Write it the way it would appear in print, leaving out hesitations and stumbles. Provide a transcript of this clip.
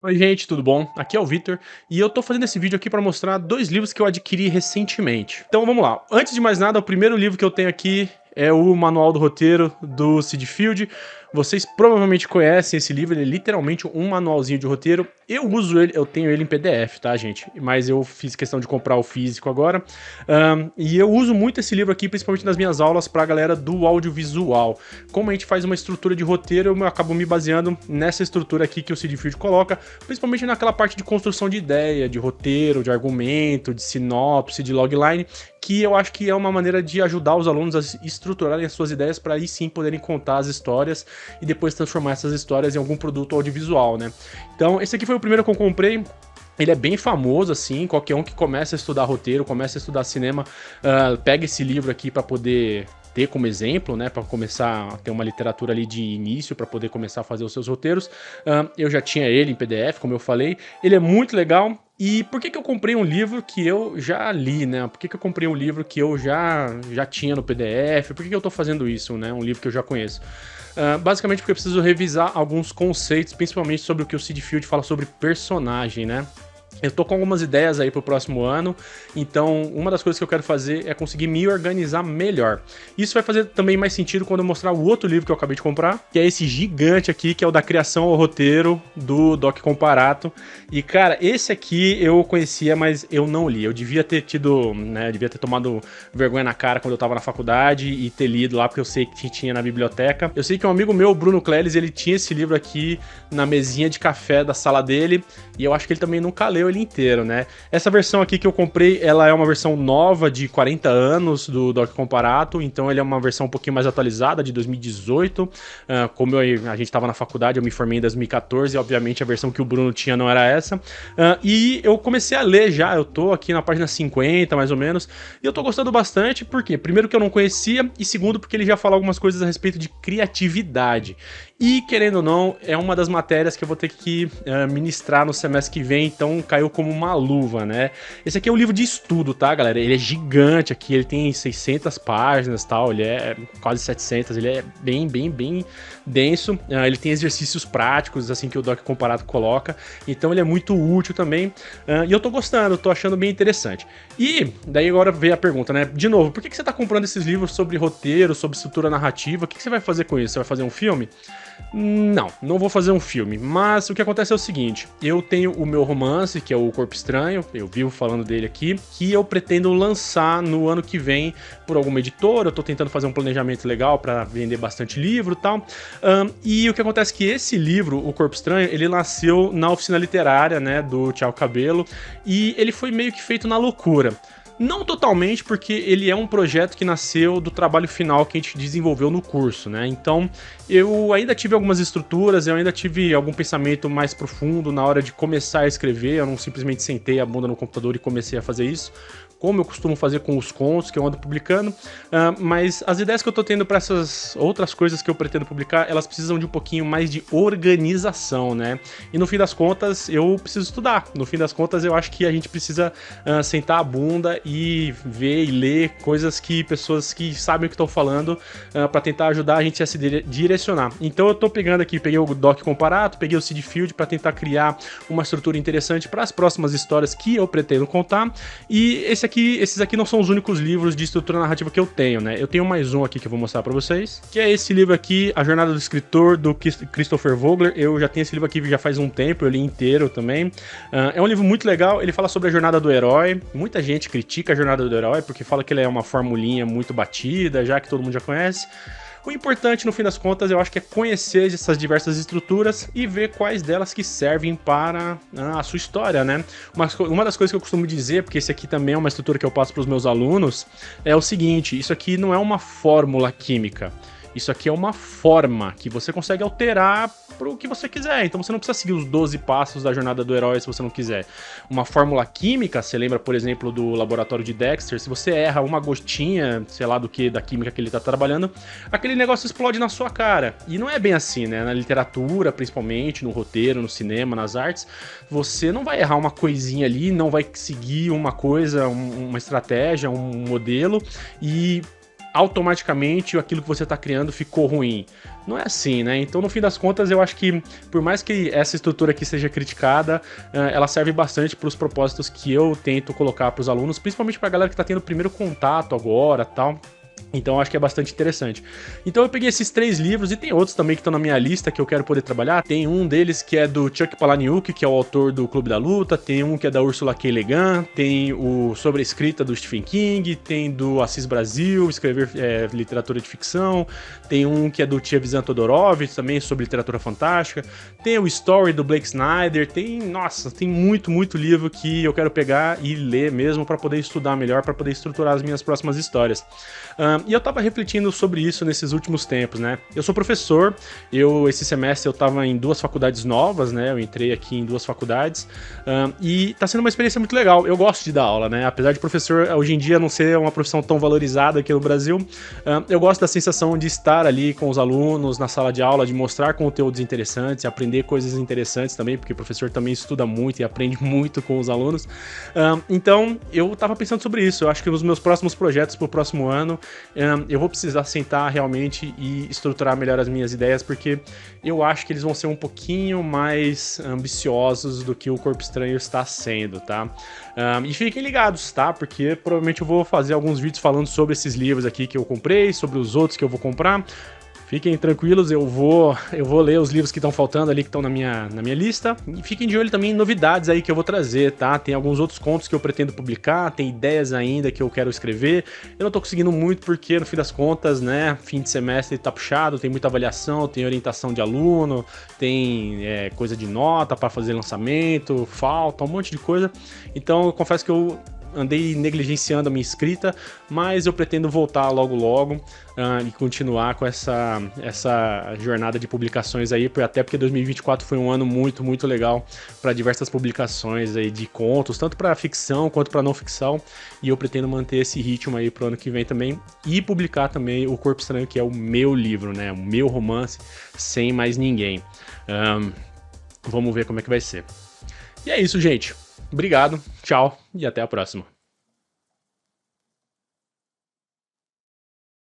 Oi gente, tudo bom? Aqui é o Vitor e eu tô fazendo esse vídeo aqui para mostrar dois livros que eu adquiri recentemente. Então vamos lá. Antes de mais nada, o primeiro livro que eu tenho aqui é o Manual do Roteiro do Sid Field. Vocês provavelmente conhecem esse livro, ele é literalmente um manualzinho de roteiro. Eu uso ele, eu tenho ele em PDF, tá, gente? Mas eu fiz questão de comprar o físico agora. E eu uso muito esse livro aqui, principalmente nas minhas aulas para a galera do audiovisual. Como a gente faz uma estrutura de roteiro, eu acabo me baseando nessa estrutura aqui que o Sid Field coloca, principalmente naquela parte de construção de ideia, de roteiro, de argumento, de sinopse, de logline, que eu acho que é uma maneira de ajudar os alunos a estruturarem as suas ideias para aí sim poderem contar as histórias e depois transformar essas histórias em algum produto audiovisual, né? Então, esse aqui foi o primeiro que eu comprei. Ele é bem famoso, assim, qualquer um que começa a estudar roteiro, começa a estudar cinema, pega esse livro aqui para poder ter como exemplo, né, para começar a ter uma literatura ali de início, para poder começar a fazer os seus roteiros. Eu já tinha ele em PDF, como eu falei. Ele é muito legal. E por que eu comprei um livro que eu já li, né? Por que eu comprei um livro que eu já tinha no PDF? Por que eu tô fazendo isso, né? Um livro que eu já conheço. Basicamente porque eu preciso revisar alguns conceitos, principalmente sobre o que o Sid Field fala sobre personagem, né? Eu tô com algumas ideias aí pro próximo ano, então uma das coisas que eu quero fazer é conseguir me organizar melhor. Isso vai fazer também mais sentido quando eu mostrar o outro livro que eu acabei de comprar, que é esse gigante aqui, que é o da criação ao roteiro, do Doc Comparato. E cara, esse aqui eu conhecia, mas eu não li. Eu devia ter tido, né, devia ter tomado vergonha na cara quando eu tava na faculdade e ter lido lá, porque eu sei que tinha na biblioteca. Eu sei que um amigo meu, Bruno Cleles, ele tinha esse livro aqui na mesinha de café da sala dele, e eu acho que ele também nunca leu ele inteiro, né? Essa versão aqui que eu comprei, ela é uma versão nova de 40 anos do Doc Comparato, então ele é uma versão um pouquinho mais atualizada, de 2018. Como a gente estava na faculdade, eu me formei em 2014, e obviamente a versão que o Bruno tinha não era essa. E eu comecei a ler já, eu tô aqui na página 50, mais ou menos, e eu tô gostando bastante, por quê? Primeiro que eu não conhecia, e segundo porque ele já fala algumas coisas a respeito de criatividade. E, querendo ou não, é uma das matérias que eu vou ter que ministrar no semestre que vem, então caiu como uma luva, né? Esse aqui é um livro de estudo, tá, galera? Ele é gigante aqui, ele tem 600 páginas, tal, ele é quase 700, ele é bem denso. Ele tem exercícios práticos, assim, que o Doc Comparado coloca, então ele é muito útil também. E eu tô gostando, tô achando bem interessante. E daí agora veio a pergunta, né? De novo, por que você tá comprando esses livros sobre roteiro, sobre estrutura narrativa? O que você vai fazer com isso? Você vai fazer um filme? Não vou fazer um filme, mas o que acontece é o seguinte, eu tenho o meu romance, que é o Corpo Estranho, eu vivo falando dele aqui, que eu pretendo lançar no ano que vem por alguma editora, eu tô tentando fazer um planejamento legal para vender bastante livro e tal, e o que acontece é que esse livro, o Corpo Estranho, ele nasceu na oficina literária, né, do Thiago Cabelo, e ele foi meio que feito na loucura. Não totalmente, porque ele é um projeto que nasceu do trabalho final que a gente desenvolveu no curso, né? Então, eu ainda tive algumas estruturas, eu ainda tive algum pensamento mais profundo na hora de começar a escrever, eu não simplesmente sentei a bunda no computador e comecei a fazer isso, como eu costumo fazer com os contos que eu ando publicando, mas as ideias que eu tô tendo para essas outras coisas que eu pretendo publicar, elas precisam de um pouquinho mais de organização, né? E no fim das contas, eu preciso estudar. No fim das contas, eu acho que a gente precisa sentar a bunda e ver e ler coisas que pessoas que sabem o que estão falando para tentar ajudar a gente a se direcionar. Então eu tô pegando aqui, peguei o Doc Comparato, peguei o Sid Field para tentar criar uma estrutura interessante para as próximas histórias que eu pretendo contar. E esses aqui não são os únicos livros de estrutura narrativa que eu tenho, né? Eu tenho mais um aqui que eu vou mostrar para vocês, que é esse livro aqui, A Jornada do Escritor, do Christopher Vogler. Eu já tenho esse livro aqui já faz um tempo, eu li inteiro também. É um livro muito legal, ele fala sobre a jornada do herói. Muita gente critica a jornada do herói porque fala que ele é uma formulinha muito batida, já que todo mundo já conhece. O importante, no fim das contas, eu acho que é conhecer essas diversas estruturas e ver quais delas que servem para a sua história, né? Uma das coisas que eu costumo dizer, porque esse aqui também é uma estrutura que eu passo para os meus alunos, é o seguinte, isso aqui não é uma fórmula química. Isso aqui é uma forma que você consegue alterar para o que você quiser. Então você não precisa seguir os 12 passos da jornada do herói se você não quiser. Uma fórmula química, você lembra, por exemplo, do laboratório de Dexter, se você erra uma gotinha, sei lá do que, da química que ele está trabalhando, aquele negócio explode na sua cara. E não é bem assim, né? Na literatura, principalmente, no roteiro, no cinema, nas artes, você não vai errar uma coisinha ali, não vai seguir uma coisa, uma estratégia, um modelo e automaticamente aquilo que você está criando ficou ruim. Não é assim, né? Então, no fim das contas, eu acho que, por mais que essa estrutura aqui seja criticada, ela serve bastante para os propósitos que eu tento colocar para os alunos, principalmente para a galera que está tendo o primeiro contato agora, tal. Então eu acho que é bastante interessante. Então eu peguei esses 3 livros, e tem outros também que estão na minha lista que eu quero poder trabalhar. Tem um deles que é do Chuck Palahniuk, que é o autor do Clube da Luta. Tem um que é da Ursula K. Le Guin. Tem o Sobre a Escrita do Stephen King. Tem do Assis Brasil, escrever literatura de ficção. Tem um que é do Tchevizan Todorovich, também sobre literatura fantástica. Tem o Story do Blake Snyder. Nossa, tem muito livro que eu quero pegar e ler mesmo para poder estudar melhor, para poder estruturar as minhas próximas histórias. E eu tava refletindo sobre isso nesses últimos tempos, né? Eu sou professor, esse semestre eu tava em 2 faculdades novas, né? Eu entrei aqui em 2 faculdades, e tá sendo uma experiência muito legal. Eu gosto de dar aula, né? Apesar de professor hoje em dia não ser uma profissão tão valorizada aqui no Brasil, eu gosto da sensação de estar ali com os alunos na sala de aula, de mostrar conteúdos interessantes, aprender coisas interessantes também, porque o professor também estuda muito e aprende muito com os alunos. Então, eu tava pensando sobre isso. Eu acho que nos meus próximos projetos pro próximo ano, eu vou precisar sentar realmente e estruturar melhor as minhas ideias, porque eu acho que eles vão ser um pouquinho mais ambiciosos do que o Corpo Estranho está sendo, tá? E fiquem ligados, tá? Porque provavelmente eu vou fazer alguns vídeos falando sobre esses livros aqui que eu comprei, sobre os outros que eu vou comprar. Fiquem tranquilos, eu vou ler os livros que estão faltando ali, que estão na minha lista. E fiquem de olho também em novidades aí que eu vou trazer, tá? Tem alguns outros contos que eu pretendo publicar, tem ideias ainda que eu quero escrever. Eu não tô conseguindo muito porque, no fim das contas, né, fim de semestre tá puxado, tem muita avaliação, tem orientação de aluno, tem coisa de nota para fazer lançamento, falta, um monte de coisa. Então, eu confesso que eu andei negligenciando a minha escrita, mas eu pretendo voltar logo e continuar com essa jornada de publicações aí, até porque 2024 foi um ano muito legal para diversas publicações aí de contos, tanto para ficção quanto para não ficção, e eu pretendo manter esse ritmo aí pro ano que vem também, e publicar também o Corpo Estranho, que é o meu livro, né, o meu romance, sem mais ninguém. Vamos ver como é que vai ser. E é isso, gente. Obrigado, tchau e até a próxima.